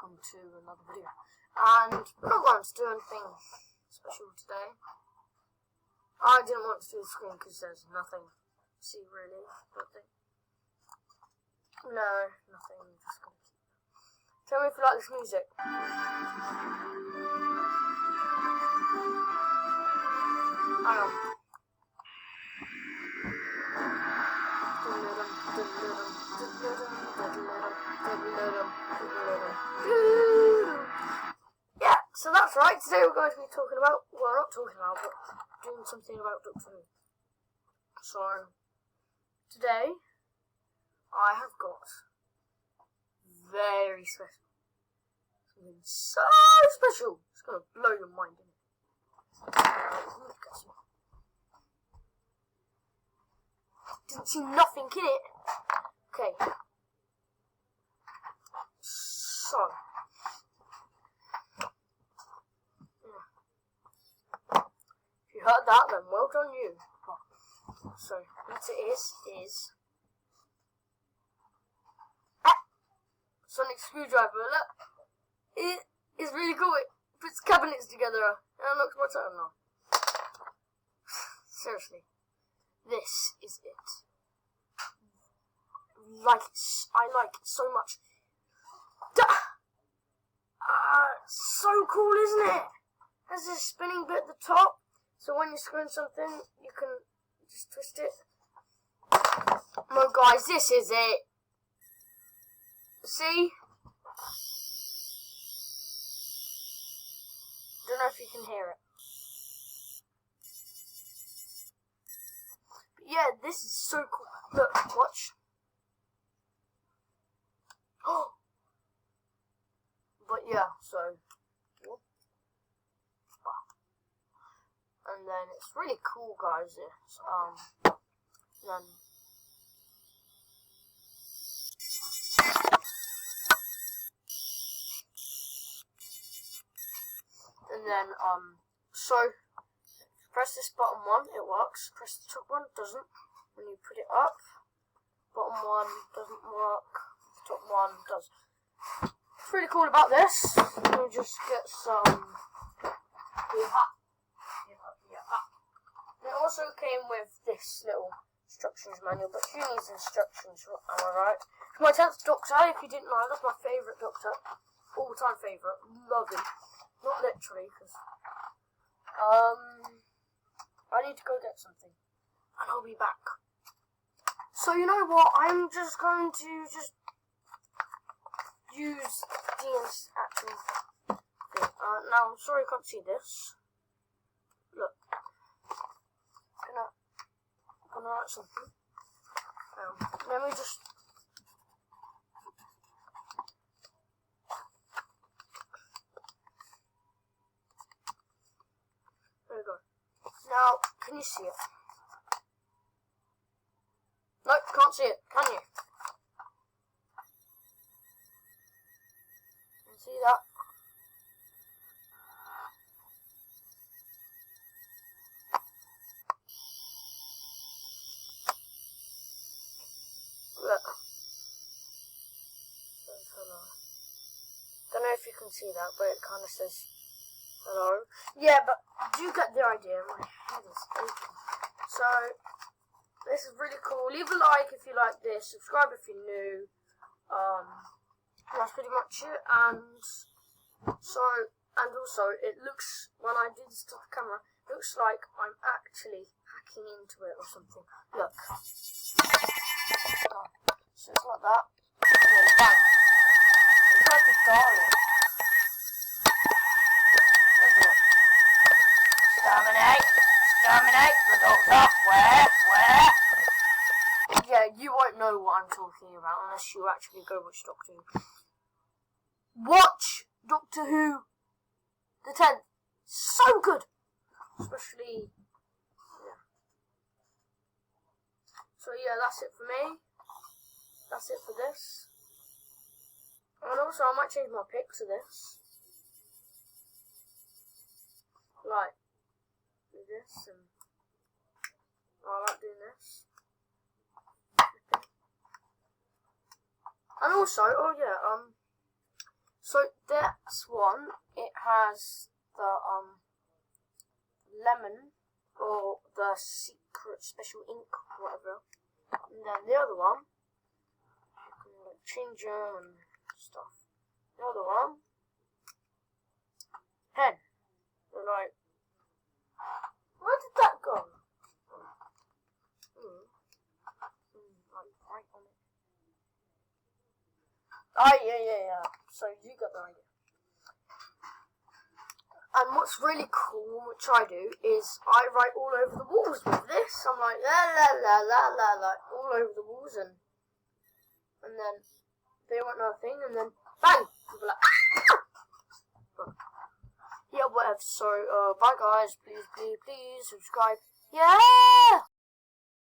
welcome to another video. And we're not going to do anything special today. I didn't want to do the screen because there's nothing to see really, I don't think. No, nothing, I'm just going to keep it. Tell me if you like this music. Hang on. Yeah, so that's right. Today we're going to be talking about, well, not talking about, but doing something about Doctor Who. So, today, I have got very special. Something so special. It's going to blow your mind, isn't it? Didn't see nothing in it. Okay. So. If you heard that, then well done you. So, what it is Sonic screwdriver. Look. It is really cool. It puts cabinets together. And unlocks my terminal. Seriously. This is it. I like it so much. So cool, isn't it? Has this spinning bit at the top, so when you're screwing something, you can just twist it. No, guys, this is it. See? Don't know if you can hear it. Yeah, this is so cool. Look, watch. Oh! But yeah, so. And then it's really cool, guys. It's, so. Press this bottom one, it works. Press the top one, doesn't. When you put it up, bottom one doesn't work. The top one does. What's really cool about this, we'll just get some. It also came with this little instructions manual, but who needs instructions? Am I right? It's my 10th Doctor. If you didn't know, that's my favourite Doctor, all-time favourite. Love him. Not literally, because I need to go get something, and I'll be back. So you know what? I'm just going to use Dean's actual thing. Now I'm sorry you can't see this. Look, I'm gonna write something. Let me just. There we go. Now, can you see it? Nope, can't see it, can you? Can you see that? Look. Says hello. Don't know if you can see that, but it kind of says hello. Yeah, but you get the idea. My head is aching. So, this is really cool. Leave a like if you like this. Subscribe if you're new. That's pretty much it. And also, it looks, when I do this to the camera, it looks like I'm actually hacking into it or something. Look. So it's like that. And then bang. It's like a garlic. Exterminate the Doctor. Where? Yeah, you won't know what I'm talking about unless you actually go watch Doctor Who. Watch Doctor Who, the 10th. So good. Especially, yeah. So yeah, that's it for me. That's it for this. And also, I might change my pick to this. Like, do this, and I like doing this. And also, oh yeah, So that's one. It has the lemon or the secret special ink, whatever. And then the other one, like ginger and stuff. The other one, hen. They're like, where did that go? Like right on it. Oh yeah. So you got the idea. And what's really cool, which I do, is I write all over the walls with this. I'm like la all over the walls, and then they want another thing, and then bang, people are like ah! Yeah, whatever. So bye guys, please subscribe. Yeah.